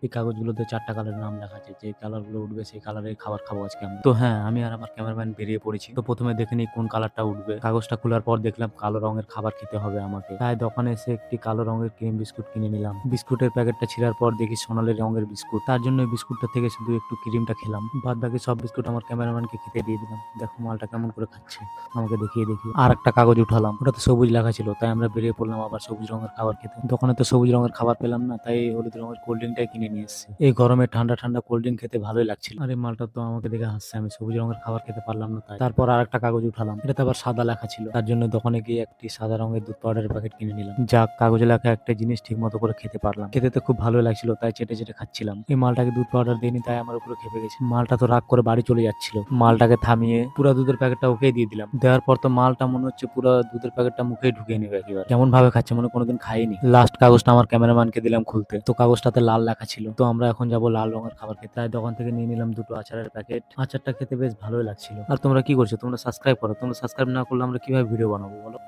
এই কাগজগুলোতে ৪ টা কালারের নাম লেখা আছে। যে কালারগুলো উঠবে সেই কালারের খাবার খাবো আজকে আমি। তো হ্যাঁ, আমি আর আমার ক্যামেরাম্যান বেরিয়ে পড়েছি। তো ১ম এ দেখে নিই কোন কালারটা উঠবে। কাগজটা খোলার পর দেখলাম কালো রঙের খাবার খেতে হবে আমাকে। তাই দোকানে এসে একটি কালো রঙের ক্রিম বিস্কুট কিনে নিলাম। বিস্কুটের প্যাকেটটা ছিঁড়ার পর দেখি সোনালী রঙের বিস্কুট। তার জন্য ওই বিস্কুটটা থেকে শুধু একটু ক্রিমটা খেলাম। বাদবাকি সব বিস্কুট আমার ক্যামেরাম্যানকে খেতে দিয়ে দিলাম। দেখো মালটা কেমন করে খাচ্ছে আমাকে দেখিয়ে। আরেকটা কাগজ উঠালাম। ওটাতে সবুজ লেখা ছিল। তাই আমরা বেরিয়ে পড়লাম আবার সবুজ রঙের খাবার খেতে। দোকানে তো সবুজ রঙের খাবার পেলাম না, তাই হলুদ রঙের কোল্ড ড্রিংকটাই কিনে নিয়ে এসেছি। এই গরমে ঠান্ডা কোল্ড ড্রিংক খেতে ভালোই লাগছিল। আর এই মালটা তো আমাকে দেখে হাসছে, আমি সবুজ রঙের খাবার খেতে পারলাম না তাই। তারপর আরেকটা কাগজ উঠালাম। এটাতে আবার সাদা লেখা ছিল। তার জন্য দোকানে গিয়ে একটি সাদা রঙের দুধ পাউডারের প্যাকেট কিনে নিলাম। যাক, কাগজে লেখা একটা জিনিস ঠিক মতো করে খেতে পারলাম। খেতে তো খুব ভালোই লাগছিল, তাই চেটে খাচ্ছিলাম। এই মালটাকে দুধ পাউডার দিইনি, তাই আমার উপরে খেপে গেছে। মালটা তো রাগ করে বাড়ি চলে যাচ্ছিল। মালটাকে থামিয়ে পুরা দুধের প্যাকেটটা ওকেই দিয়ে দিলাম। দেওয়ার পর তো মালটা মনে হচ্ছে পুরো দুধের প্যাকেটটা মুখেই ঢুকিয়ে নেবে একেবারে। কেমন ভাবে খাচ্ছে, মনে হয় কোনোদিন খাইনি। লাস্ট কাগজটা আমার ক্যামেরাম্যানকে দিলাম খুলতে। তো কাগজটাতে লাল লেখা ছিল। তো আমরা এখন যাবো লাল রঙের খাবার খেতে। তাই দোকান থেকে নিয়ে নিলাম দুটো আচারের প্যাকেট। আচারটা খেতে বেশ ভালোই লাগছিল। আর তোমরা কি করছো? তোমরা সাবস্ক্রাইব করো। তোমরা সাবস্ক্রাইব না করলে আমরা কিভাবে ভিডিও বানাবো বলো?